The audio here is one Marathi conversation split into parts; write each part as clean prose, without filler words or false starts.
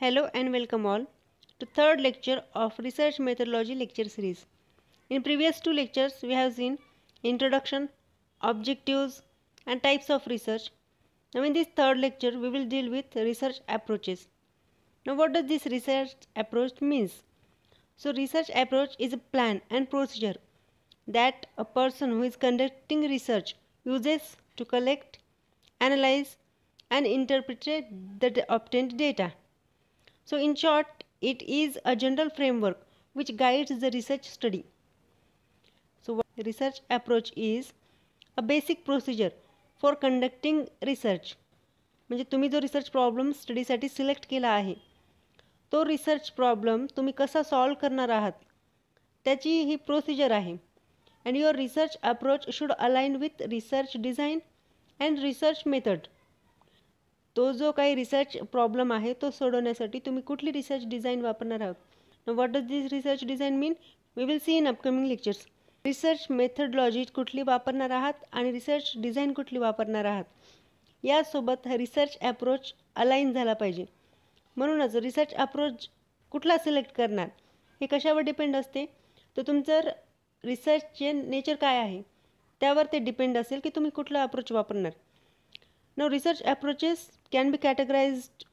Hello and welcome all to third lecture of Research Methodology lecture series. In previous two lectures we have seen introduction, objectives and types of research. Now in this third lecture we will deal with research approaches. Now what does this research approach means? So research approach is a plan and procedure that a person who is conducting research uses to collect, analyze and interpret the obtained data. So in short, it is a general framework which guides the research study. So what research approach is a basic procedure for conducting research. म्हणजे तुम्ही जो रिसर्च प्रॉब्लेम स्टडीसाठी सिलेक्ट केला आहे तो रिसर्च प्रॉब्लेम तुम्ही कसा सॉल्व करणार आहात त्याची ही प्रोसिजर आहे. And your research approach should align with research design and research method. तो जो काही रिसर्च प्रॉब्लेम आहे तो सोडवण्यासाठी तुम्ही कुठली रिसर्च डिझाईन वापरणार आहात. Now what does this research design mean we will see in upcoming lectures. Research methodology कुठली वापरणार आहात आणि रिसर्च डिझाईन कुठली वापरणार आहात यासोबत रिसर्च अप्रोच अलाइन झाला पाहिजे. म्हणूनच रिसर्च अप्रोच कुठला सिलेक्ट करणार हे कशावर डिपेंड असते तर तुमचं रिसर्चचे नेचर काय आहे त्यावर ते डिपेंड असेल की तुम्ही कुठला अप्रोच वापरणार. Now research approaches can be categorized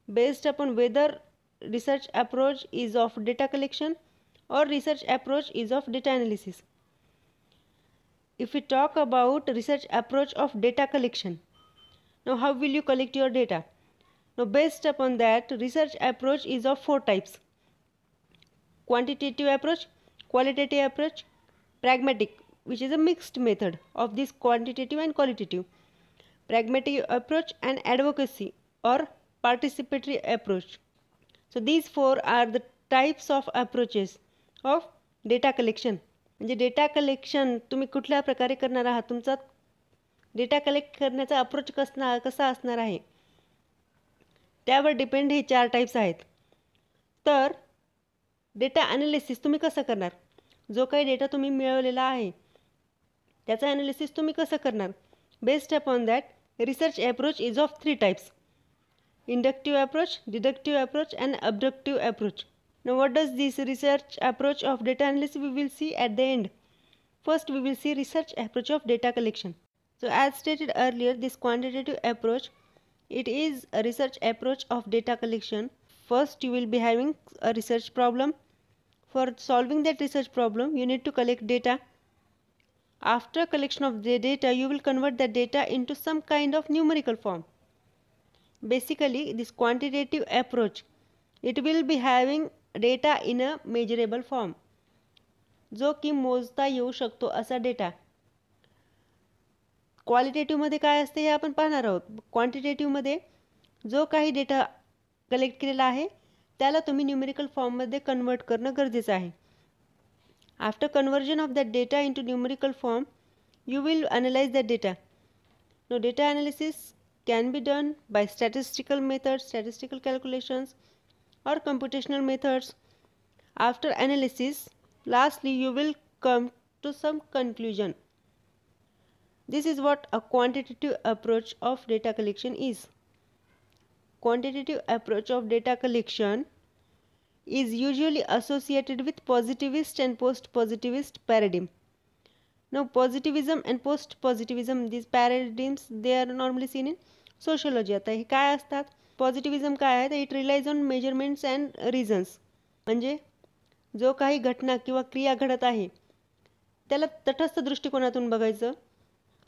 based upon whether research approach is of data collection or research approach is of data analysis. If we talk about research approach of data collection, now how will you collect your data? Now based upon that, research approach is of four types: quantitative approach, qualitative approach, pragmatic, which is a mixed method of this quantitative and qualitative, pragmatic approach and advocacy or participatory approach. So these four are the types of approaches of data collection. म्हणजे डेटा कलेक्शन तुम्ही कुठल्या प्रकारे करणार आहात तुमचा डेटा कलेक्ट करण्याचा अप्रोच कसा असणार आहे त्यावर डिपेंड हे चार टाइप्स आहेत. तर डेटा ॲनालिसिस तुम्ही कसं करणार. जो काही डेटा तुम्ही मिळवलेला आहे त्याचा ॲनालिसिस तुम्ही कसं करणार. Based upon that, research approach is of three types: inductive approach, deductive approach and abductive approach. Now what does this research approach of data analysis we will see at the end. First we will see research approach of data collection. So as stated earlier, this quantitative approach, it is a research approach of data collection. First you will be having a research problem. For solving that research problem you need to collect data. After collection of the data, you will convert the data into some kind of numerical form. Basically, this quantitative approach, it will be having data in a measurable form. जो की मोजता येऊ शकतो असा डेटा. क्वालिटेटिव्हमध्ये काय असते हे आपण पाहणार आहोत. क्वांटिटेटिव्हमध्ये जो काही डेटा कलेक्ट केलेला आहे त्याला तुम्ही न्यूमेरिकल फॉर्ममध्ये कन्वर्ट करणं गरजेचं आहे. After conversion of that data into numerical form, you will analyze that data. Now data analysis can be done by statistical methods, statistical calculations or computational methods. After analysis, lastly you will come to some conclusion. This is what a quantitative approach of data collection is. Quantitative approach of data collection is usually associated with positivist and post-positivist paradigm. Now positivism and post-positivism, these paradigms, they are normally seen in sociology. आता हे काय असतात. पॉझिटिव्हिझम काय आहे तर it relies on measurements and reasons. म्हणजे जो काही घटना किंवा क्रिया घडत आहे त्याला तटस्थ दृष्टिकोनातून बघायचं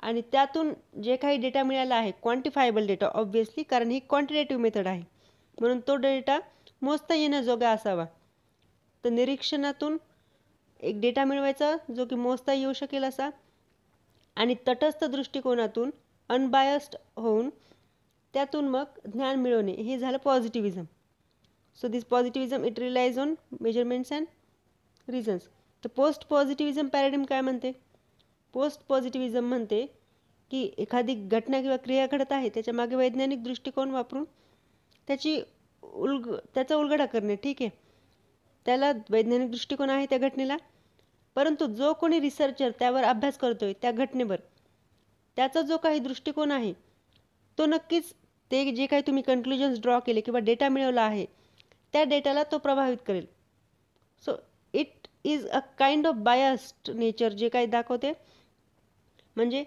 आणि त्यातून जे काही डेटा मिळाला आहे क्वांटिफायबल डेटा ऑब्व्हियसली कारण ही क्वांटिटेटिव्ह मेथड आहे म्हणून तो डेटा मोजता येण्याजोगा असावा. तर निरीक्षणातून एक डेटा मिळवायचा जो की मोजता येऊ शकेल असा आणि तटस्थ दृष्टिकोनातून अनबायस्ड होऊन त्यातून मग ज्ञान मिळवणे हे झालं positivism. So this positivism it relies on measurements and reasons. तर पोस्ट पॉझिटिव्हिझम पॅराडिम काय म्हणते. पोस्ट पॉझिटिव्हिझम म्हणते की एखादी घटना किंवा क्रिया घडत आहे त्याच्या मागे वैज्ञानिक दृष्टिकोन वापरून त्याचा उलगडा करणे. ठीक आहे त्याला वैज्ञानिक दृष्टिकोन आहे त्या घटनेला परंतु जो कोणी रिसर्चर त्यावर अभ्यास करतोय त्या घटनेवर त्याचा जो काही दृष्टिकोन आहे तो नक्कीच ते जे काही तुम्ही कन्क्लुजन्स ड्रॉ केले किंवा डेटा मिळवला आहे त्या डेटाला तो प्रभावित करेल. So it is a kind of biased nature जे काही दाखवते, म्हणजे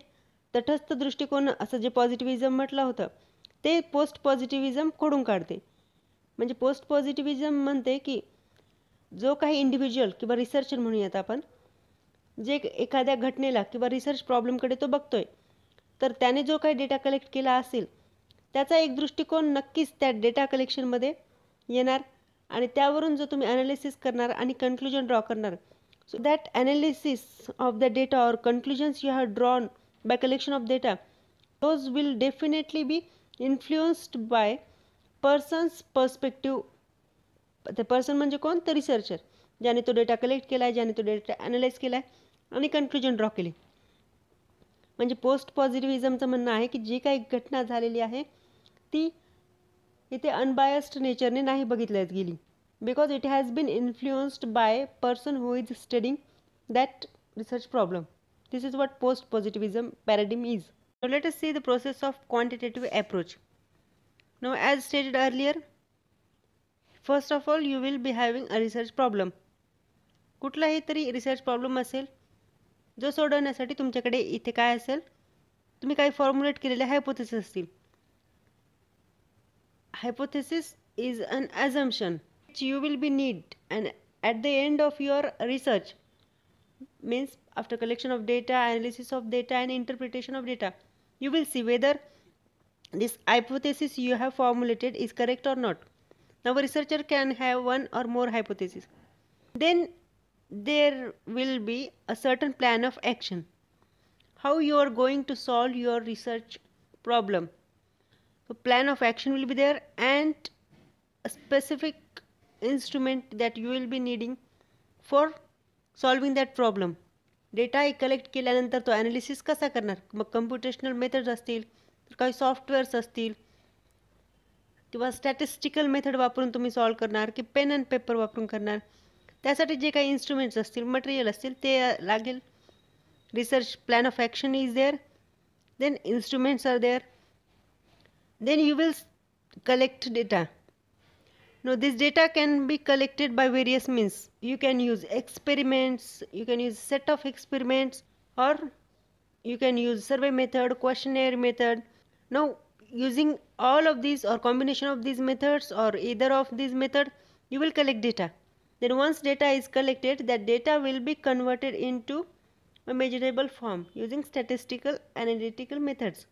तटस्थ दृष्टिकोन असं जे पॉझिटिव्हिजम म्हटलं होतं ते पोस्ट पॉझिटिव्हिजम खोडून काढते. म्हणजे पोस्ट पॉझिटिव्हिजम म्हणते की जो काही इंडिव्हिज्युअल किंवा रिसर्चर म्हणूयात आपण, जे एखाद्या घटनेला किंवा रिसर्च प्रॉब्लेमकडे तो बघतोय, तर त्याने जो काही डेटा कलेक्ट केला असेल त्याचा एक दृष्टिकोन नक्कीच त्या डेटा कलेक्शनमध्ये येणार आणि त्यावरून जो तुम्ही ॲनालिसिस करणार आणि कन्क्लुजन ड्रॉ करणार. So that analysis of the data or conclusions you have drawn by collection of data, those will definitely be influenced by person's perspective. ते पर्सन म्हणजे कोण? तर रिसर्चर, ज्याने तो डेटा कलेक्ट केला आहे, ज्याने तो डेटा ॲनालाइज केला आहे आणि कन्क्लुजन ड्रॉ केली. म्हणजे पोस्ट पॉझिटिव्हिजमचं म्हणणं आहे की जी काही घटना झालेली आहे ती इथे अनबायस्ड नेचरने नाही बघितल्याच गेली, because it has been influenced by person who is studying that research problem. This is what post positivism paradigm is. Now let us see the process of quantitative approach. Now as stated earlier, first of all you will be having a research problem. कुठलाही तरी रिसर्च प्रॉब्लेम असेल जो सोडवण्यासाठी तुमच्याकडे इथे काय असेल, तुम्ही काही फॉर्म्युलेट केलेले हायपोथेसिस असतील. Hypothesis is an assumption which you will be need, and at the end of your research means after collection of data, analysis of data and interpretation of data, you will see whether this hypothesis you have formulated is correct or not. Now a researcher can have one or more hypotheses. Then there will be a certain plan of action, how you are going to solve your research problem. So plan of action will be there and a specific instrument that you will be needing for solving that problem. Data collect केल्यानंतर तो ॲनालिसिस कसा करणार, मग कम्प्युटेशनल मेथड्स असतील, तर काही सॉफ्टवेअर्स असतील किंवा स्टॅटिस्टिकल मेथड वापरून तुम्ही सॉल्व करणार की पेन अँड पेपर वापरून करणार, त्यासाठी जे काही इन्स्ट्रुमेंट्स असतील, मटेरियल असतील ते लागेल. Research plan of action is there, then instruments are there, then you will collect data. Now this data can be collected by various means. You can use experiments, you can use set of experiments, or you can use survey method, questionnaire method. Now using all of these or combination of these methods or either of these method, you will collect data. Then once data is collected, that data will be converted into a measurable form using statistical analytical methods.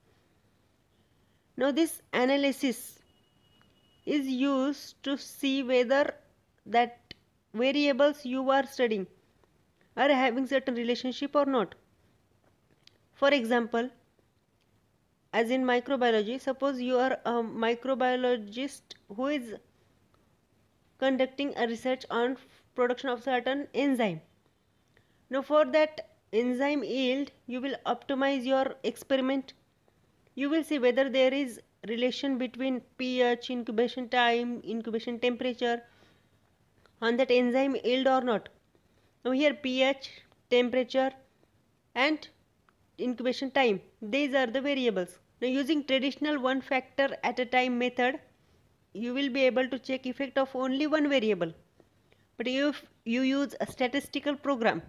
Now this analysis is used to see whether that variables you are studying are having certain relationship or not. For example, as in microbiology, suppose you are a microbiologist who is conducting a research on production of certain enzyme. Now for that enzyme yield, you will optimize your experiment. You will see whether there is relation between pH, incubation time, incubation temperature on that enzyme yield or not. Now here pH, temperature and incubation time, these are the variables. Now using traditional one factor at a time method, you will be able to check effect of only one variable. But if you use a statistical program,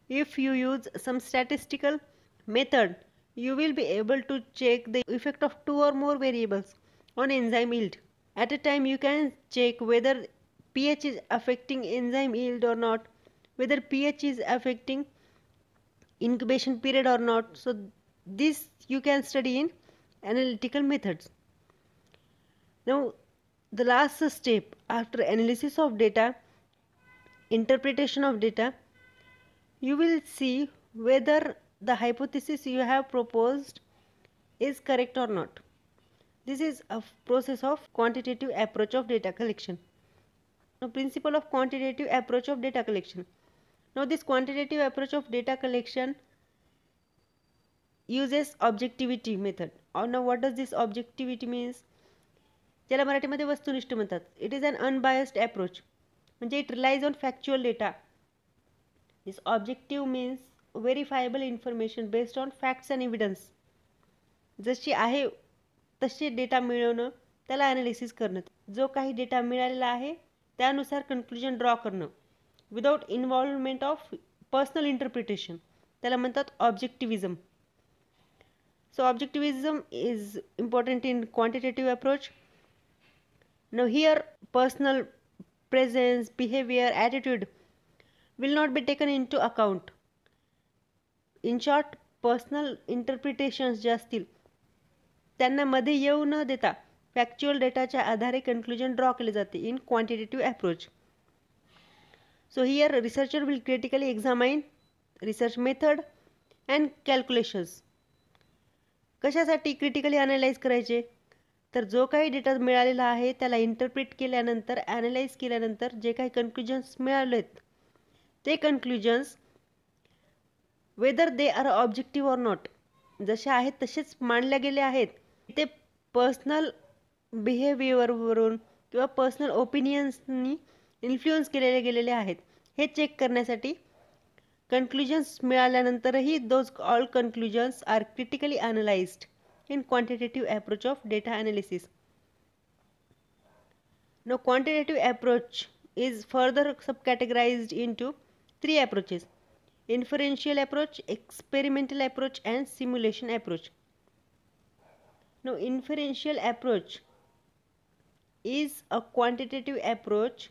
if you use some statistical method, you will be able to check the effect of two or more variables on enzyme yield. At a time you can check whether pH is affecting enzyme yield or not, whether pH is affecting incubation period or not. So this you can study in analytical methods. Now the last step after analysis of data, interpretation of data, you will see whether the hypothesis you have proposed is correct or not. This is a process of quantitative approach of data collection. Now principle of quantitative approach of data collection. Now this quantitative approach of data collection uses objectivity method. Or now what does this objectivity means? ज्याला मराठीमध्ये वस्तुनिष्ठ म्हणतात. It is an unbiased approach. म्हणजे it relies on factual data. This objective means verifiable information based on facts and evidence. जशी आहे तसे डेटा मिळवणं, त्याला ॲनालिसिस करणं. जो काही डेटा मिळालेला आहे त्यानुसार कन्क्लुजन ड्रॉ करणं without involvement of personal interpretation, त्याला म्हणतात ऑब्जेक्टिव्हिजम. So objectivism is important in quantitative approach. Now here personal presence, behavior, attitude will not be taken into account. In short, personal interpretations जे असतील त्यांना मध्ये येऊ न देता फॅक्च्युअल डेटाच्या आधारे कन्क्लुजन ड्रॉ केले जाते in quantitative approach. So here researcher will critically examine research method and calculations. कशासाठी क्रिटिकली ॲनालाइज करायचे, तर जो काही डेटा मिळालेला आहे त्याला इंटरप्रिट केल्यानंतर, ॲनालाइज केल्यानंतर जे काही कन्क्लुजन्स मिळालेत ते conclusions whether they are objective or not, जसे आहेत तसेच मांडल्या गेले आहेत, ते पर्सनल बिहेवियरवरून किंवा पर्सनल ओपिनियन्सनी इन्फ्लुअन्स केलेले गेलेले आहेत हे चेक करण्यासाठी conclusions मिळाल्यानंतरही those all conclusions are critically analyzed in quantitative approach of data analysis. Now quantitative approach is further subcategorized into three approaches: inferential approach, experimental approach and simulation approach. Now inferential approach is a quantitative approach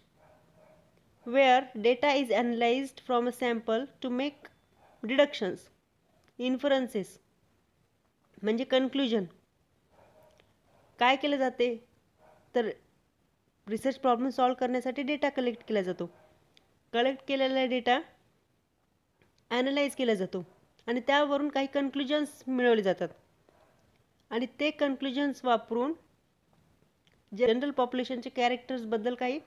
where data is analyzed from a sample to make deductions, inferences म्हणजे कन्क्लुजन. काय केले जाते तर रिसर्च प्रॉब्लेम सॉल्व करण्यासाठी डेटा कलेक्ट केला जातो. कलेक्ट केलेला डेटा ॲनालाइज केला जातो आणि त्यावरून काही कन्क्लुजन्स मिळवले जातात आणि ते कन्क्लुजन्स वापरून जनरल पॉप्युलेशनचे कॅरेक्टर्सबद्दल काही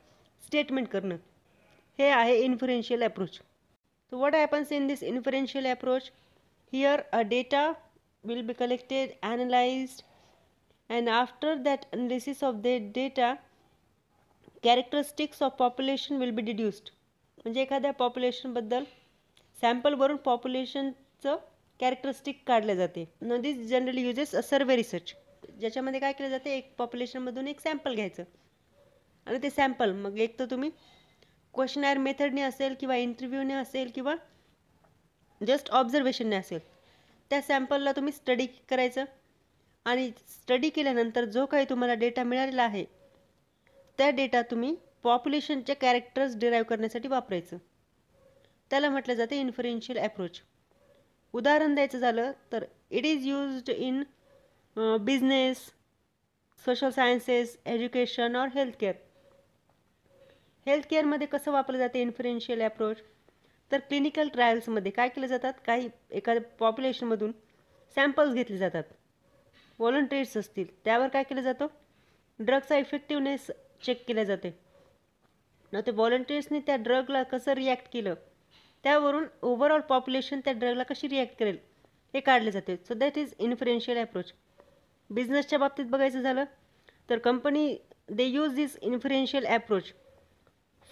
स्टेटमेंट करणं, हे आहे inferential approach. So what happens in this inferential approach? Here a data will be collected, analyzed, and after that analysis of the data, characteristics of population will be deduced. म्हणजे एखाद्या पॉप्युलेशन बद्दल सॅम्पल वरून पॉप्युलेशनचं कॅरेक्टरिस्टिक काढले जाते. Now this generally uses a survey research, ज्याच्यामध्ये काय केलं जाते, एक पॉप्युलेशनमधून एक सॅम्पल घ्यायचं आणि ते सॅम्पल मग एक तर तुम्ही क्वेश्चनर मेथडने असेल किंवा इंटरव्ह्यूने असेल किंवा जस्ट ऑब्झर्वेशनने असेल, त्या सॅम्पलला तुम्ही स्टडी करायचं आणि स्टडी केल्यानंतर जो काही तुम्हाला डेटा मिळालेला आहे त्या डेटा तुम्ही पॉप्युलेशनचे कॅरेक्टर्स डिराईव्ह करण्यासाठी वापरायचं, त्याला म्हटलं जाते इन्फरन्शियल अप्रोच. उदाहरण द्यायचं झालं तर it is used in business, social sciences, education और हेल्थकेअर. हेल्थकेअरमध्ये कसं वापरलं जाते इन्फरन्शियल अप्रोच, तर क्लिनिकल ट्रायल्समध्ये काय केले जातात, काही एखाद्या पॉप्युलेशनमधून सॅम्पल्स घेतले जातात, व्हॉलंटियर्स असतील त्यावर काय केलं जातं, ड्रगचा इफेक्टिवनेस चेक केले जाते. न ते व्हॉलंटियर्सनी त्या ड्रगला कसं रिॲक्ट केलं त्यावरून ओव्हरऑल पॉप्युलेशन त्या ड्रगला कशी रिॲक्ट करेल हे काढले जाते. So that is inferential approach. बिझनेसच्या बाबतीत बघायचं झालं तर company they use this inferential approach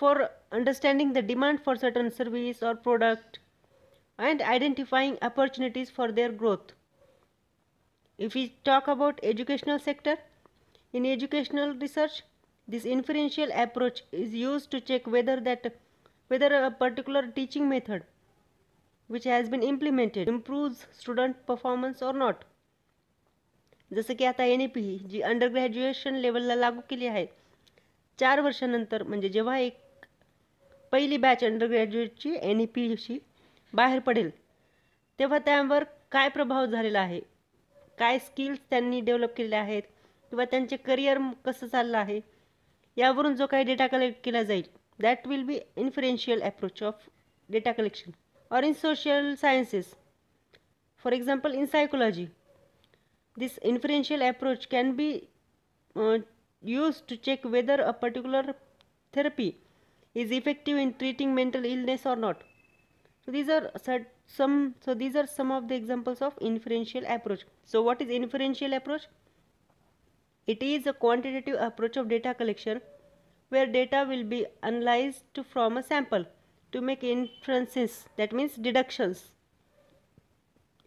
for understanding the demand for certain service or product and identifying opportunities for their growth. If we talk about educational sector, in educational research, this inferential approach is used to check whether a particular teaching method which has been implemented improves student performance or not. जसं की आता NEP जी अंडर ग्रॅज्युएशन लेवलला लागू केली आहे, 4 वर्षानंतर म्हणजे जेव्हा एक पहिली बॅच अंडर ग्रॅज्युएटची NEPशी बाहेर पडेल तेव्हा त्यावर काय प्रभाव झालेला आहे, काय स्किल्स त्यांनी डेव्हलप केलेले आहेत किंवा त्यांचे करिअर कसं चाललं आहे, यावरून जो काही डेटा कलेक्ट केला जाईल that will be inferential approach of data collection. और in social sciences, for example in psychology, this inferential approach can be used to check whether a particular therapy is effective in treating mental illness or not. So these are some of the examples of inferential approach. So what is inferential approach? It is a quantitative approach of data collection where data will be analyzed from a sample to make inferences, that means deductions,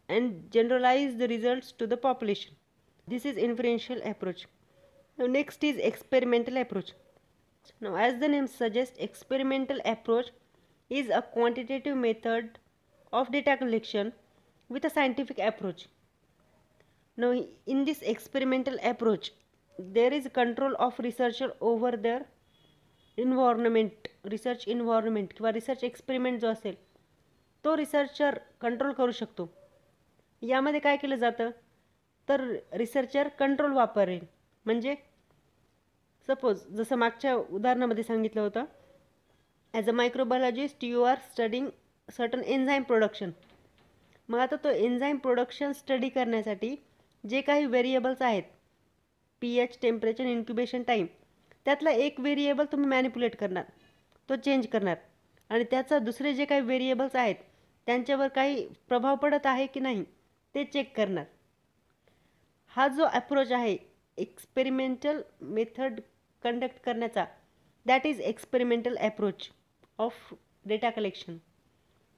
and generalize the results to the population. This is inferential approach. Now next is experimental approach. Now as the name suggests, experimental approach is a quantitative method of data collection with a scientific approach. Now in this experimental approach, there is control of researcher over their environment, research environment किंवा रिसर्च एक्सपेरिमेंट जो असेल तो रिसर्चर कंट्रोल करू शकतो. यामध्ये काय केलं जातं तर रिसर्चर कंट्रोल वापरेल. म्हणजे सपोज जसं मागच्या उदाहरणामध्ये सांगितलं होतं, as a microbiologist you are studying certain enzyme production. मग आता तो एन्झाईम प्रोडक्शन स्टडी करण्यासाठी जे काही व्हेरिएबल्स आहेत, pH, टेम्परेचर, इन्क्युबेशन टाईम, त्यातला एक व्हेरिएबल तुम्ही मॅनिप्युलेट करणार, तो चेंज करणार आणि त्याचा दुसरे जे काही व्हेरिएबल्स आहेत त्यांच्यावर काही प्रभाव पडत आहे की नाही ते चेक करणार. हा जो अप्रोच आहे एक्सपेरिमेंटल मेथड कंडक्ट करण्याचा, that is experimental approach of data collection.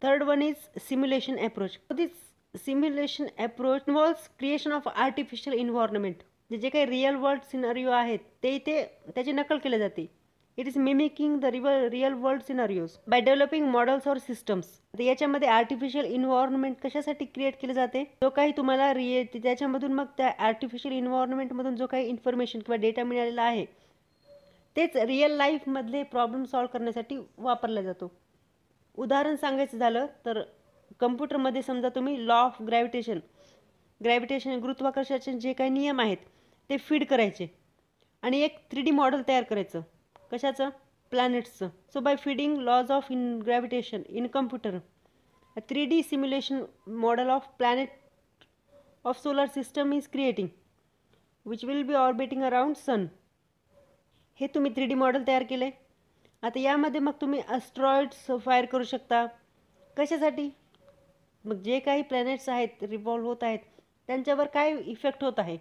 Third one is simulation approach. This simulation approach involves creation of artificial environment. जे काही रिअल वर्ल्ड सिनारिओ आहेत ते इथे त्याची नकल केली जाते. It is mimicking the real world scenarios by developing models or systems. याच्यामध्ये आर्टिफिशियल इन्व्हायरमेंट कशासाठी क्रिएट केले जाते, जो काही तुम्हाला त्याच्यामधून मग त्या आर्टिफिशियल इन्व्हायरमेंटमधून जो काही इन्फॉर्मेशन किंवा डेटा मिळालेला आहे तेच रिअल लाईफमधले प्रॉब्लेम सॉल्व्ह करण्यासाठी वापरला जातो. उदाहरण सांगायचं झालं तर कम्प्युटरमध्ये समजा तुम्ही लॉ ऑफ ग्रॅव्हिटेशन गुरुत्वाकर्षणाचे जे काही नियम आहेत ते फीड करायचे आणि एक 3D मॉडेल तयार करायचं. कशाचं? प्लॅनेट्सचं. So by feeding laws of gravitation in computer, 3D simulation model of planet of solar system is creating which will be orbiting around sun. हे तुम्ही 3D मॉडेल तयार केलं आहे. आता यामध्ये मग तुम्ही ॲस्ट्रॉइड्स फायर करू शकता. कशासाठी? मग जे काही प्लॅनेट्स आहेत रिव्हॉल्व होत आहेत त्यांच्यावर काय इफेक्ट होत आहे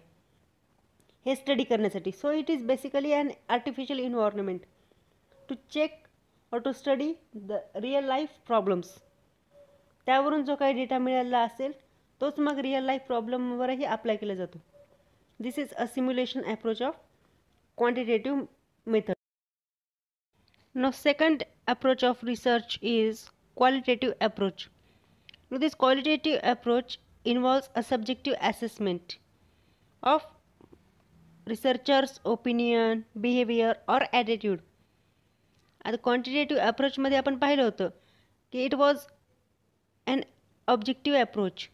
हे स्टडी करण्यासाठी. So it is basically an artificial environment to check और to study the real life problems. त्यावरून जो काही डेटा मिळालेला असेल तोच मग रिअल लाईफ प्रॉब्लेमवरही अप्लाय केला जातो. This is a simulation approach of quantitative method. Now second approach of research is qualitative approach. Now this qualitative approach involves a subjective assessment of researchers' opinion, behavior or attitude. आता quantitative approach मध्ये आपण पाहिलं होतं की it was an objective approach.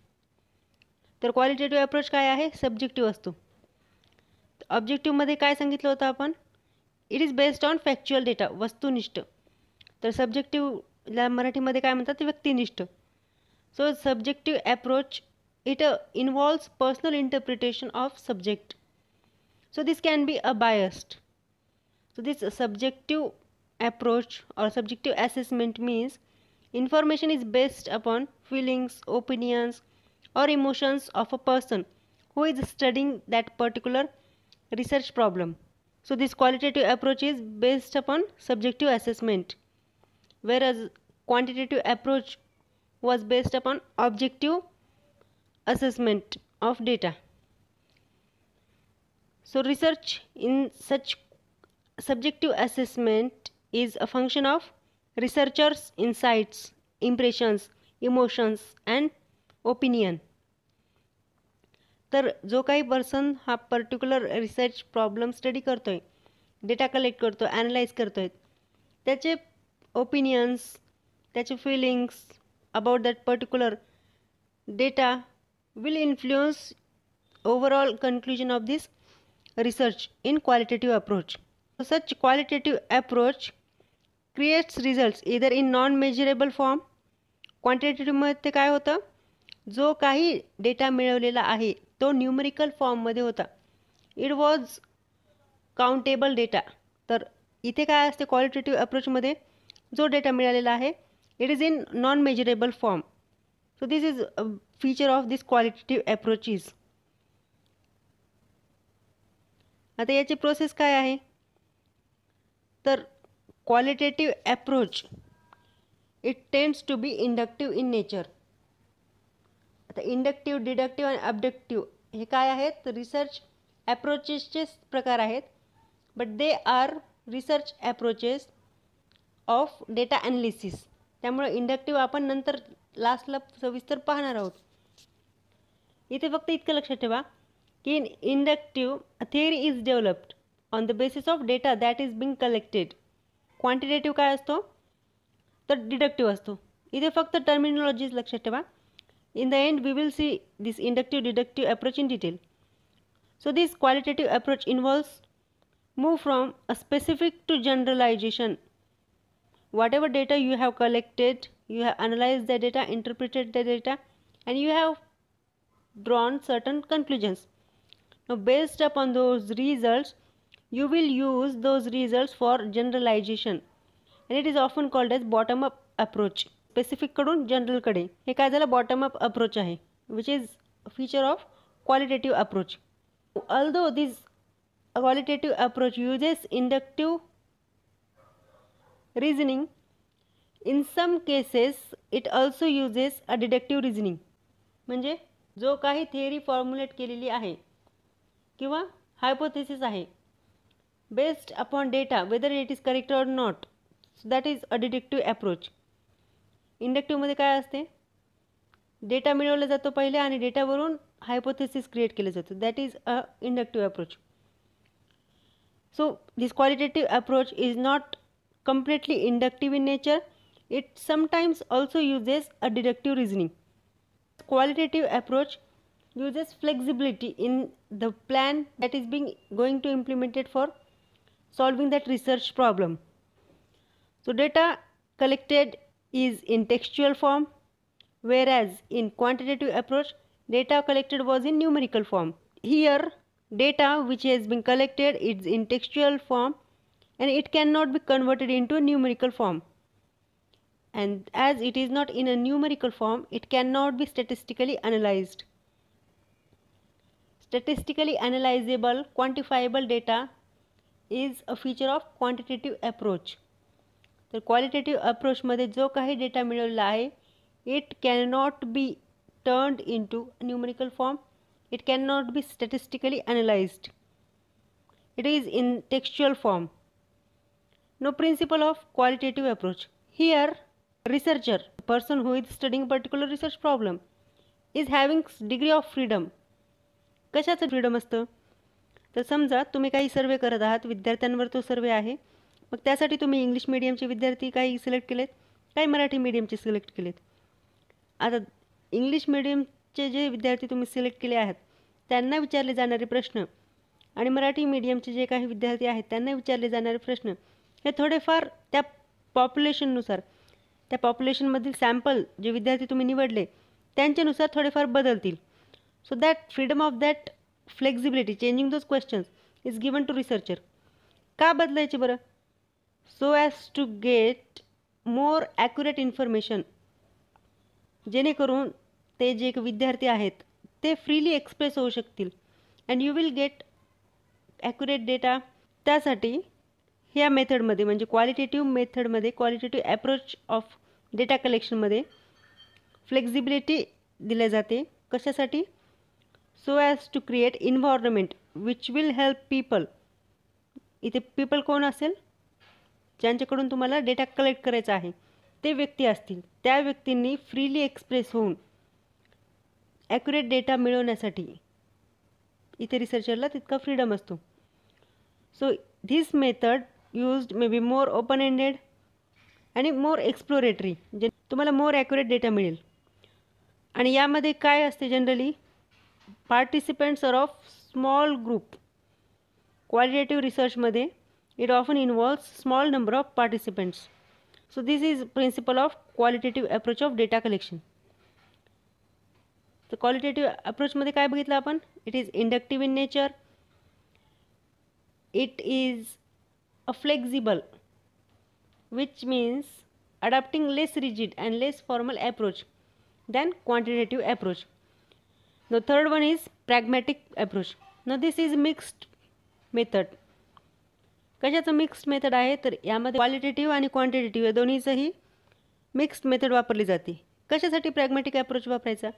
तर qualitative approach काय आहे? subjective असतो. ऑब्जेक्टिव्हमध्ये काय सांगितलं होतं आपण? It is based on factual data, वस्तुनिष्ठ. तर सब्जेक्टिव्हला मराठीमध्ये काय म्हणतात? व्यक्तिनिष्ठ. So subjective approach it involves personal interpretation of subject. So this can be a biased. So this subjective approach और subjective assessment means information is based upon feelings, opinions or emotions of a person who is studying that particular research problem. So this qualitative approach is based upon subjective assessment, whereas quantitative approach was based upon objective assessment of data. So research in such subjective assessment is a function of researchers' insights, impressions, emotions and opinion. तर जो काही पर्सन हा पर्टिक्युलर रिसर्च प्रॉब्लेम स्टडी करतोय, डेटा कलेक्ट करतो, ॲनालाइज करतोय, त्याचे ओपिनियन्स, त्याचे feelings about that particular data will influence overall conclusion of this research in qualitative approach. Such qualitative approach creates results either in non measurable form. क्वांटिटेटिव्हमध्ये काय होतं? जो काही डेटा मिळवलेला आहे तो न्यूमरिकल फॉर्ममध्ये होता. It was countable data. तर इथे काय असते क्वालिटेटिव्ह अप्रोचमध्ये? जो डेटा मिळालेला आहे it is in non measurable form. So this is a feature of this qualitative approaches. आता याची प्रोसेस काय आहे? तर qualitative approach it tends to be inductive in nature. आता inductive, deductive आणि abductive हे काय आहेत? रिसर्च ॲप्रोचेसचे प्रकार आहेत, but they are research approaches of data analysis. त्यामुळे इंडक्टिव्ह आपण नंतर लास्टला सविस्तर पाहणार आहोत. इथे फक्त इतकं लक्षात ठेवा की in inductive theory is developed on the basis of data that is being collected. Quantitative काय असतो? तर डिडक्टिव्ह असतो. इथे फक्त टर्मिनॉलॉजीज लक्षात ठेवा. In the end, we will see this inductive deductive approach in detail. So this qualitative approach involves move from a specific to generalization. Whatever data you have collected, you have analyzed the data, interpreted the data, and you have drawn certain conclusions. Now based upon those results, you will use those results for generalization, and it is often called as bottom up approach. Specific कडून जनरल कडे. हे काय झालं? बॉटम अप अप्रोच आहे, which is feature of qualitative approach. Although this qualitative approach uses inductive reasoning, in some cases it also uses a deductive reasoning. म्हणजे जो काही थिअरी फॉर्म्युलेट केलेली आहे किंवा हायपोथेसिस आहे based upon data, whether it is correct or not, that is a deductive approach. इंडक्टिव्हमध्ये काय असते? डेटा मिळवला जातो पहिले आणि डेटावरून हायपोथेसिस क्रिएट केलं जातं. That is a inductive approach. So this qualitative approach is not completely inductive in nature. It sometimes also uses a deductive reasoning. Qualitative approach uses flexibility in the plan that is going to implemented for solving that research problem. So data collected is in textual form, whereas in quantitative approach data collected was in numerical form. Here data which has been collected is in textual form and it cannot be converted into a numerical form, and as it is not in a numerical form, it cannot be statistically analyzed. Statistically analyzable quantifiable data is a feature of quantitative approach. तर क्वालिटेटिव्ह अप्रोचमध्ये जो काही डेटा मिळवलेला आहे it cannot be turned into numerical form, it cannot be statistically analysed, it is in textual form. No principle of qualitative approach. Here, researcher, person who is studying a particular research problem, is having degree of freedom. कशाचं फ्रीडम असतं? तर समजा तुम्ही काही सर्वे करत आहात, विद्यार्थ्यांवर तो सर्वे आहे. मग त्यासाठी तुम्ही इंग्लिश मीडियमचे विद्यार्थी काही सिलेक्ट केलेत, काही मराठी मीडियमचे सिलेक्ट केलेत. आता इंग्लिश मीडियमचे जे विद्यार्थी तुम्ही सिलेक्ट केले आहेत त्यांना विचारले जाणारे प्रश्न आणि मराठी मीडियमचे जे काही विद्यार्थी आहेत त्यांना विचारले जाणारे प्रश्न हे थोडेफार त्या पॉप्युलेशननुसार, त्या पॉप्युलेशनमधील सॅम्पल जे विद्यार्थी तुम्ही निवडले त्यांच्यानुसार थोडेफार बदलतील. So that freedom of that flexibility changing those questions is given to researcher. का बदलायचे बरं? So as to get more accurate information, जेणेकरून ते जे विद्यार्थी आहेत ते फ्रीली एक्सप्रेस होऊ शकतील and you will get accurate data. त्यासाठी ह्या मेथडमध्ये म्हणजे क्वालिटेटिव्ह मेथडमध्ये, क्वालिटेटिव्ह ॲप्रोच ऑफ डेटा कलेक्शनमध्ये फ्लेक्झिबिलिटी दिल्या जाते. कशासाठी? So as to create environment which will help people. इथे पीपल कोण असेल? ज्यांच्याकडून तुम्हाला डेटा कलेक्ट करायचा आहे ते व्यक्ती असतील. त्या व्यक्तींनी फ्रीली एक्सप्रेस होऊन ॲक्युरेट डेटा मिळवण्यासाठी इथे रिसर्चरला तितका फ्रीडम असतो. So this method used may be more open ended आणि more exploratory, जे तुम्हाला more accurate डेटा मिळेल. आणि यामध्ये काय असते? Generally participants are of small group. Qualitative रिसर्चमध्ये it often involves small number of participants. So this is principle of qualitative approach of data collection. तर क्वालिटेटिव्ह अप्रोचमध्ये काय बघितलं आपण? It is inductive in nature, it is a flexible, which means adopting less rigid and less formal approach than quantitative approach. The third one is pragmatic approach. Now this is mixed method. कशाचं मिक्स्ड मेथड आहे? तर यामध्ये क्वालिटेटिव्ह आणि क्वांटिटेटिव्ह या दोन्हीचंही मिक्स्ड मेथड वापरली जाते. कशासाठी प्रॅग्मॅटिक अप्रोच वापरायचा?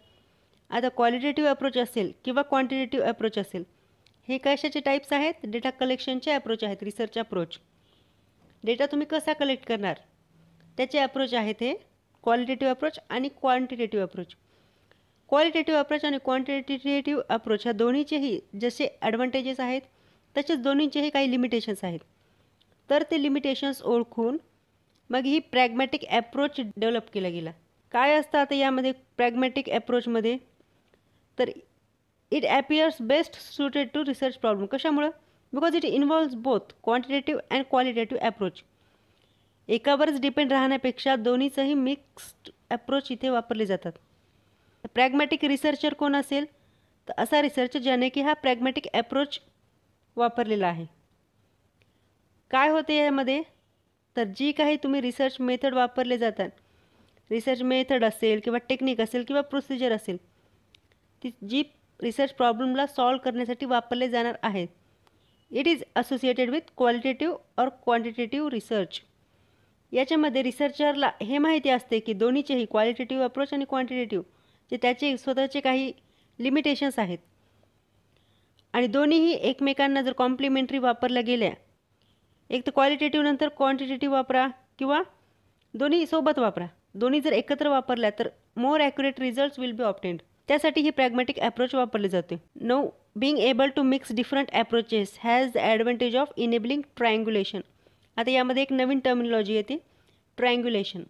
आता क्वालिटेटिव्ह अप्रोच असेल किंवा क्वांटिटेटिव्ह अप्रोच असेल, हे कशाचे टाईप्स आहेत? डेटा कलेक्शनचे अप्रोच आहेत, रिसर्च अप्रोच. डेटा तुम्ही कसा कलेक्ट करणार त्याचे अप्रोच आहेत हे क्वालिटेटिव्ह अप्रोच आणि क्वांटिटेटिव्ह अप्रोच. क्वालिटेटिव्ह अप्रोच आणि क्वांटिटेटिव्ह अप्रोच ह्या दोन्हीचेही जसे ॲडव्हान्टेजेस आहेत तसेच दोन्हींचेही काही लिमिटेशन्स आहेत. तर ते लिमिटेशन्स ओळखून मग ही प्रॅग्मॅटिक ॲप्रोच डेव्हलप केला गेला. काय असतं आता यामध्ये प्रॅग्मॅटिक ॲप्रोचमध्ये? तर it appears best suited to research problem. कशामुळं? Because it involves both quantitative and qualitative approach. एकावरच डिपेंड राहण्यापेक्षा दोन्हीचंही मिक्स्ड अप्रोच इथे वापरले जातात. प्रॅग्मॅटिक रिसर्चर कोण असेल? तर असा रिसर्चर ज्याने की हा प्रॅग्मॅटिक अप्रोच वापरलेला आहे. काय होते यामध्ये? तर जी काही तुम्ही रिसर्च मेथड वापरले जातात, रिसर्च मेथड असेल किंवा टेक्निक असेल किंवा प्रोसिजर असेल, ती जी रिसर्च प्रॉब्लेमला सॉल्व करण्यासाठी वापरले जाणार आहेत, it is associated with qualitative और क्वांटिटेटिव्ह रिसर्च. याच्यामध्ये रिसर्चरला हे माहिती असते की दोन्हीचेही क्वालिटेटिव्ह अप्रोच आणि क्वांटिटेटिव्ह जे त्याचे स्वतःचे काही लिमिटेशन्स आहेत आणि दोन्हीही एकमेकांना जर कॉम्प्लिमेंटरी वापरल्या गेल्या, एक तर क्वालिटेटिव्ह नंतर क्वांटिटेटिव्ह वापरा किंवा दोन्ही सोबत वापरा, दोन्ही जर एकत्र वापरल्या तर more accurate results will be obtained. त्यासाठी ही प्रॅग्मॅटिक अप्रोच वापरली जाते. No being able to mix different approaches has the advantage of enabling triangulation. आता यामध्ये एक नवीन टर्मिनॉलॉजी येते, ट्रायंग्युलेशन.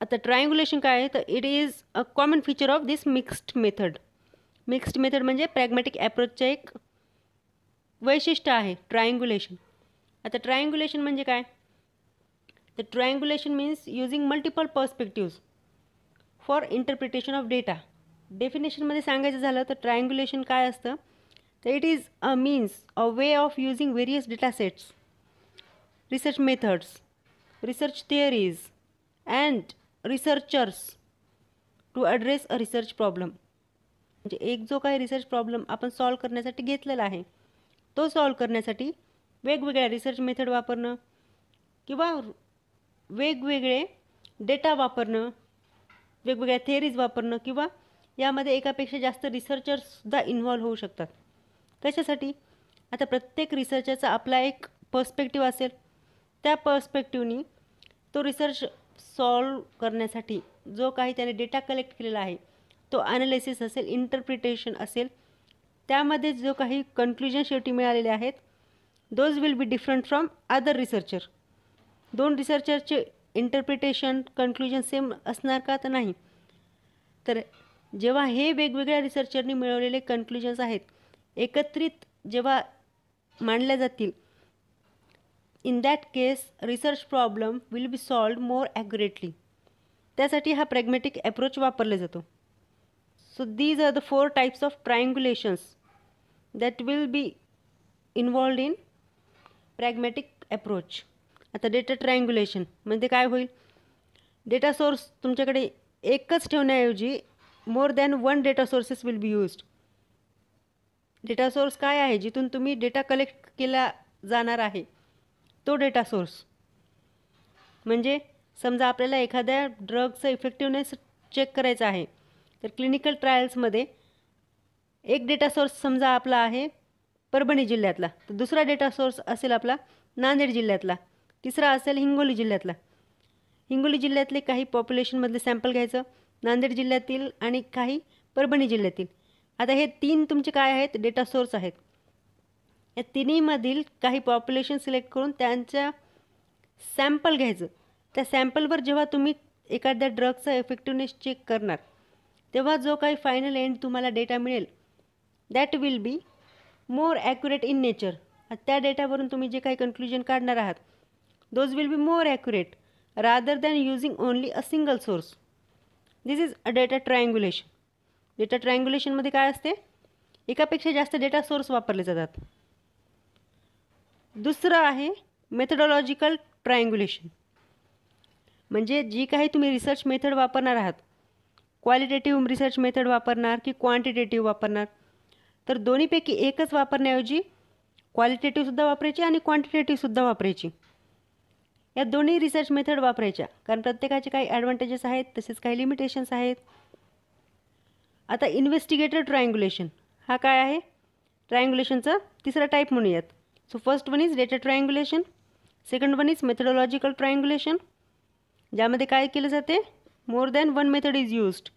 आता ट्रायंग्युलेशन काय आहे? तर it is a common feature of this mixed method. Mixed method म्हणजे प्रॅग्मॅटिक ॲप्रोचचं एक वैशिष्ट्य आहे ट्रायंग्युलेशन. आता ट्रायंग्युलेशन म्हणजे काय? तर triangulation means using multiple perspectives for interpretation of data. डेफिनेशनमध्ये सांगायचं झालं तर ट्रायंग्युलेशन काय असतं? तर it is a means a way of using various data sets, research methods, research theories and researchers to address a research problem. म्हणजे एक जो काही रिसर्च प्रॉब्लेम आपण सॉल्व करण्यासाठी घेतलेला आहे तो सॉल्व करण्यासाठी वेगवेगळ्या रिसर्च मेथड वापरणं किंवा वेगवेगळे डेटा वापरणं, वेगवेगळ्या थिअरीज वापरणं किंवा यामध्ये एकापेक्षा जास्त रिसर्चर्ससुद्धा इन्व्हॉल्व होऊ शकतात. कशासाठी? आता प्रत्येक रिसर्चरचा आपला एक पर्स्पेक्टिव्ह असेल, त्या पर्स्पेक्टिव्हनी तो रिसर्च सॉल्व करण्यासाठी जो काही त्याने डेटा कलेक्ट केलेला आहे तो ॲनालिसिस असेल, इंटरप्रिटेशन असेल, त्यामध्ये जो काही कन्क्लुजन शेवटी मिळालेले आहेत those will be different from other researcher. दोन रिसर्चरचे इंटरप्रिटेशन कन्क्लुजन सेम असणार का? तर नाही. तर जेव्हा हे वेगवेगळ्या रिसर्चरनी मिळवलेले कन्क्लुजन्स आहेत एकत्रित जेव्हा मांडल्या जातील, in that case research problem will be solved more accurately. त्यासाठी हा प्रॅग्मॅटिक ॲप्रोच वापरला जातो. So these are the 4 types of triangulations that will be involved in pragmatic approach. आता डेटा ट्रायंग्युलेशन म्हणजे काय होईल? डेटा सोर्स तुमच्याकडे एकच ठेवण्याऐवजी more than 1 data sources will be used. Data source काय आहे? जिथून तुम्ही डेटा कलेक्ट केला जाणार आहे तो डेटा सोर्स. म्हणजे समजा आपल्याला एखाद्या ड्रगचं इफेक्टिव्हनेस चेक करायचं आहे तर क्लिनिकल ट्रायल्समध्ये एक डेटा सोर्स समजा आपला आहे परभणी जिल्ह्यातला, तर दुसरा डेटा सोर्स असेल आपला नांदेड जिल्ह्यातला, तिसरा असेल हिंगोली जिल्ह्यातला. हिंगोली जिल्ह्यातले काही पॉप्युलेशनमधले सॅम्पल घ्यायचं, नांदेड जिल्ह्यातील आणि काही परभणी जिल्ह्यातील. आता हे 3 तुमचे काय आहेत? डेटा सोर्स आहेत. या तिन्हीमधील काही पॉप्युलेशन सिलेक्ट करून त्यांच्या सॅम्पल घ्यायचं. त्या सॅम्पलवर जेव्हा तुम्ही एखाद्या ड्रगचा इफेक्टिव्हनेस चेक करणार तेव्हा जो काही फायनल एंड तुम्हाला डेटा मिळेल that will be more accurate in nature. त्या डेटावरून तुम्ही जे काही कन्क्लुजन काढणार आहात those will be more accurate rather than using only a single source. This is a data triangulation. Data ट्रायंग्युलेशनमध्ये काय असते? एकापेक्षा जास्त डेटा सोर्स वापरले जातात. दुसरं आहे मेथडॉलॉजिकल ट्रायंग्युलेशन. म्हणजे जी काही तुम्ही रिसर्च मेथड वापरणार आहात, क्वालिटेटिव्ह रिसर्च मेथड वापरणार की क्वांटिटेटिव्ह वापरणार, तर दोन्हीपैकी एकच वापरण्याऐवजी क्वालिटेटिव्हसुद्धा वापरायची आणि क्वांटिटेटिव्हसुद्धा वापरायची. या दोन्ही रिसर्च मेथड वापरायच्या, कारण प्रत्येकाचे काही ॲडव्हान्टेजेस आहेत तसेच काही लिमिटेशन्स आहेत. आता इन्व्हेस्टिगेटर ट्रायंग्युलेशन हा काय आहे? ट्रायंग्युलेशनचा तिसरा टाईप म्हणूयात. So first one is data triangulation, second one is methodological triangulation, ज्यामध्ये काय केलं जाते? More than one method is used.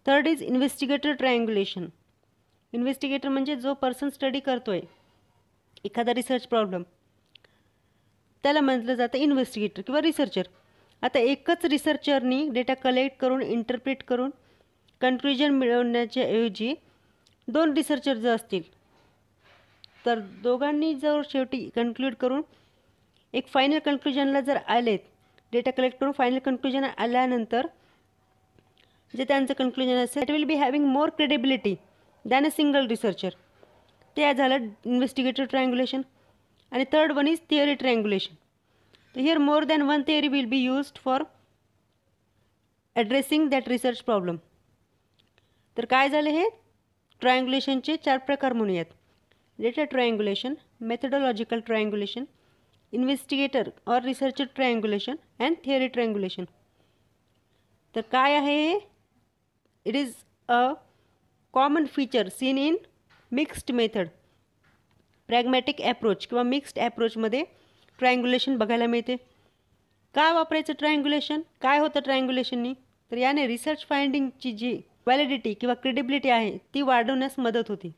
Third is investigator triangulation. Investigator म्हणजे जो पर्सन स्टडी करतोय एखादा रिसर्च प्रॉब्लेम, त्याला म्हटलं जातं इन्व्हेस्टिगेटर किंवा रिसर्चर. आता एकच रिसर्चरनी डेटा कलेक्ट करून इंटरप्रिट करून कन्क्लुजन मिळवण्याच्या ऐवजी दोन रिसर्चर जर असतील तर दोघांनी जर शेवटी कन्क्लूड करून एक फायनल कन्क्लुजनला जर आलेत, डेटा कलेक्ट करून फायनल कन्क्लुजन आल्यानंतर जे त्यांचं कन्क्लुजन असेल it will be having more credibility than a single researcher. ते झालं इन्व्हेस्टिगेटर ट्रायंग्युलेशन. आणि थर्ड वन इज थिअरी ट्रायंग्युलेशन. तर here more than one theory will be used for addressing that research problem. तर काय झालं? हे ट्रायंग्युलेशनचे 4 प्रकार म्हणूयात. डेटा ट्रायंग्युलेशन, मेथडॉलॉजिकल ट्रायंग्युलेशन, इन्व्हेस्टिगेटर और रिसर्चर ट्रायंग्युलेशन अँड थिअरी ट्रायंग्युलेशन. तर काय आहे हे? It is a common feature seen in mixed method. Pragmatic approach किंवा मिक्स्ड ॲप्रोचमध्ये ट्रायंग्युलेशन बघायला मिळते. का वापरायचं ट्रायंग्युलेशन? काय होतं ट्रायंग्युलेशननी? तर याने रिसर्च फाइंडिंगची जी व्हॅलिडिटी किंवा क्रेडिबिलिटी आहे ती वाढवण्यास मदत होती.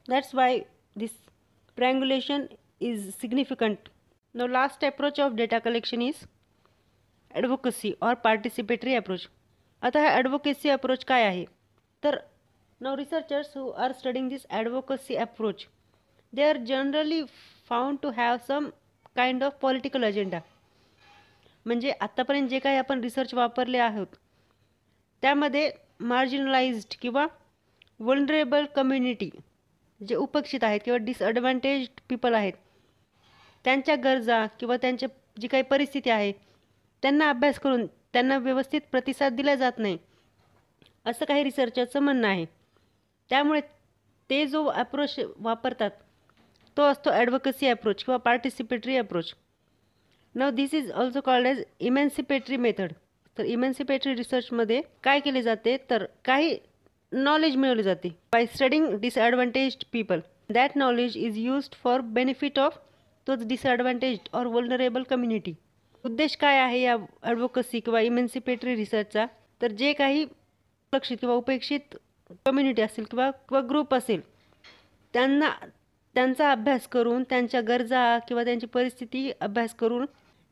That's why this triangulation is significant. No last approach of data collection is advocacy और पार्टिसिपेटरी अप्रोच. आता हा ॲडव्होकेसी अप्रोच काय आहे? तर now researchers who are studying this advocacy approach they are generally found to have some kind of political agenda. म्हणजे आत्तापर्यंत जे काही आपण रिसर्च वापरले आहोत त्यामध्ये मार्जिनलाइज्ड किंवा वल्नरेबल कम्युनिटी जे उपेक्षित आहेत किंवा डिसॲडव्हान्टेज्ड पीपल आहेत त्यांच्या गरजा किंवा त्यांच्या जी काही परिस्थिती आहे त्यांना अभ्यास करून त्यांना व्यवस्थित प्रतिसाद दिला जात नाही असं काही रिसर्चरचं म्हणणं आहे. त्यामुळे ते जो अप्रोच वापरतात तो असतो ॲडव्होकसी अप्रोच किंवा participatory approach. Now this is also called as emancipatory method. तर इमॅन्सिपेटरी रिसर्चमध्ये काय केले जाते तर काही नॉलेज मिळवले जाते by studying disadvantaged people. That knowledge is used for benefit of तोच डिसॲडव्हान्टेज्ड और वल्नरेबल कम्युनिटी. उद्देश काय आहे या ॲडव्होकसी किंवा इमॅन्सिपेटरी रिसर्चचा? तर जे काही लक्षित किंवा उपेक्षित कम्युनिटी असेल किंवा ग्रुप असेल त्यांचा अभ्यास करून त्यांच्या गरजा किंवा त्यांची परिस्थिती अभ्यास करून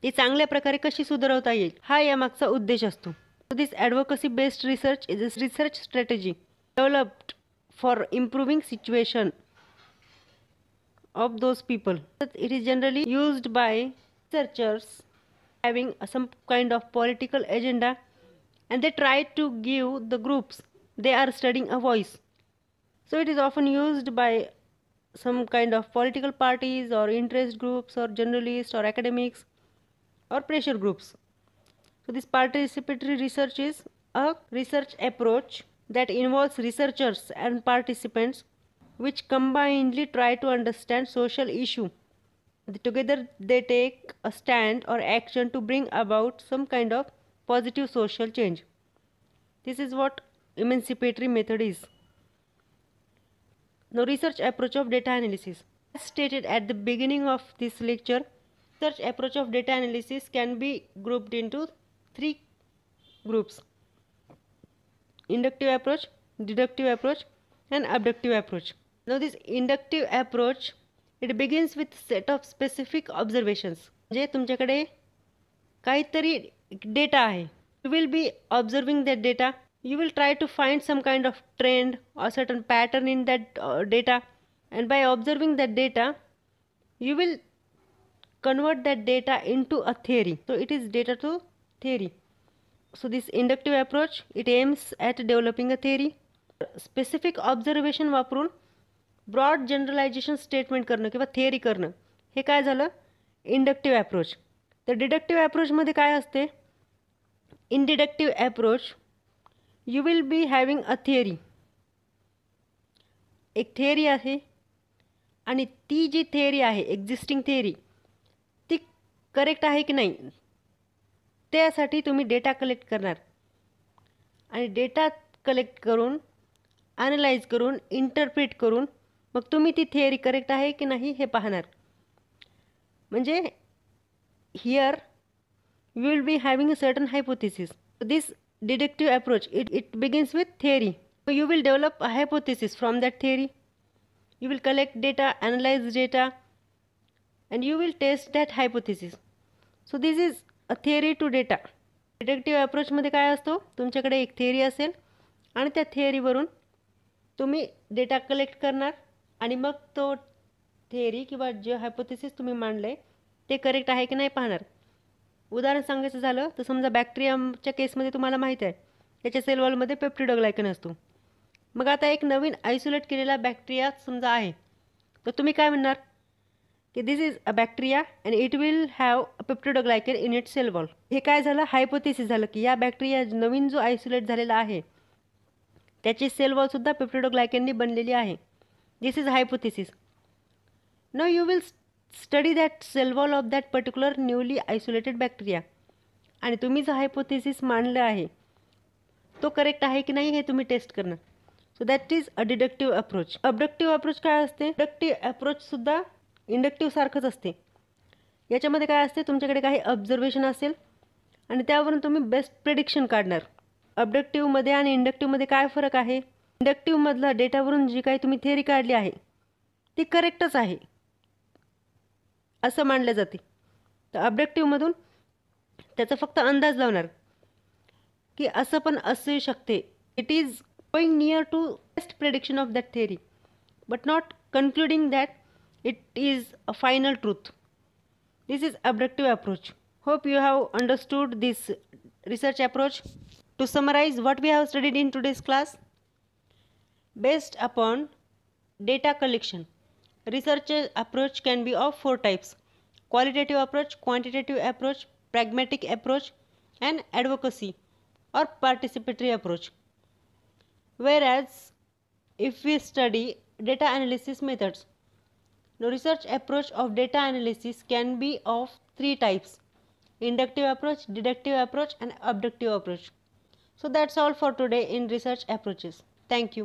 ती चांगल्या प्रकारे कशी सुधारवता येईल हा यामागचा उद्देश असतो. This advocacy based research is a research strategy developed for improving situation of those people. It is generally used by researchers having some kind of political agenda and they try to give the groups they are studying a voice. So it is often used by some kind of political parties or interest groups or journalists or academics or pressure groups. So this participatory research is a research approach that involves researchers and participants which combinedly try to understand social issue. Together they take a stand or action to bring about some kind of positive social change. This is what emancipatory method is. Now research approach of data analysis. As stated at the beginning of this lecture, research approach of data analysis can be grouped into 3 groups: inductive approach, deductive approach and abductive approach. Now this inductive approach it begins with set of specific observations. म्हणजे तुमच्याकडे काहीतरी डेटा आहे. You will be observing that data. You will try to find some kind of trend or certain pattern in that data, and by observing that data you will convert that data into a theory. So it is data to theory. So this inductive approach it aims at developing a theory. Specific observation वापरून ब्रॉड जनरलायझेशन स्टेटमेंट करणं किंवा थिअरी करणं हे काय झालं? Inductive approach. तर डिडक्टिव्ह ॲप्रोचमध्ये काय असते? In deductive approach you will be having a theory. एक थिअरी आहे आणि ती जी थिअरी आहे एक्झिस्टिंग थिअरी ती करेक्ट आहे की नाही त्यासाठी तुम्ही डेटा कलेक्ट करणार आणि डेटा कलेक्ट करून, ॲनलाइज करून, इंटरप्रिट करून मग तुम्ही ती थिअरी करेक्ट आहे की नाही हे पाहणार. म्हणजे here you will be having a certain hypothesis. So this deductive approach, it begins with theory. So you will develop a hypothesis from that theory. You will collect data, analyze data, and you will test that hypothesis. So this is a theory to data. Deductive approach मध्ये काय असतो, तुमच्याकडे एक थिअरी असेल आणि त्या थिअरीवरून तुम्ही डेटा कलेक्ट करणार आणि मग तो थिअरी किंवा जे हायपोथेसिस तुम्ही मांडले ते करेक्ट आहे की नाही पाहणार. उदाहरण सांगायचं झालं तर समजा बॅक्टेरियाच्या केसमध्ये तुम्हाला माहीत आहे त्याच्या सेल वॉलमध्ये पेप्टिडोग्लायकन असतो. मग आता एक नवीन आयसोलेट केलेला बॅक्टेरिया समजा आहे, तर तुम्ही काय म्हणणार की this is a bacteria and it will have a peptidoglycan in it cell wall. हे काय झालं, हायपोथेसिस झालं की या बॅक्टेरिया नवीन जो आयसोलेट झालेला आहे त्याची सेल वॉलसुद्धा पेप्टिडोग्लायकननी बनलेली आहे. This is hypothesis. Now you will study that cell wall of that particular newly isolated bacteria आणि तुम्ही जो हायपोथेसिस मांडला आहे तो करेक्ट आहे की नाही हे तुम्ही टेस्ट करणार. So that is a deductive approach. Abductive approach काय असते, डिडक्टिव्ह अप्रोचसुद्धा इंडक्टिव्ह सारखंच असते. याच्यामध्ये काय असते, तुमच्याकडे काही ऑब्झर्वेशन असेल आणि त्यावरून तुम्ही बेस्ट प्रेडिक्शन काढणार. अबडक्टिव्हमध्ये आणि इंडक्टिव्हमध्ये काय फरक आहे, इंडक्टिव्हमधला डेटावरून जी काही तुम्ही थिअरी काढली आहे ती करेक्टच आहे असं मानलं जाते. तर अबडक्टिव्हमधून त्याचा फक्त अंदाज लावणार की असं पण असू शकते. It is going near to best prediction of that theory but not concluding that it is a final truth. This is abductive approach. Hope you have understood this research approach. To summarize what we have studied in today's class, based upon data collection, research approach can be of 4 types: qualitative approach, quantitative approach, pragmatic approach, and advocacy or participatory approach. Whereas if we study data analysis methods, the research approach of data analysis can be of 3 types: inductive approach, deductive approach, and abductive approach. So that's all for today in research approaches. Thank you.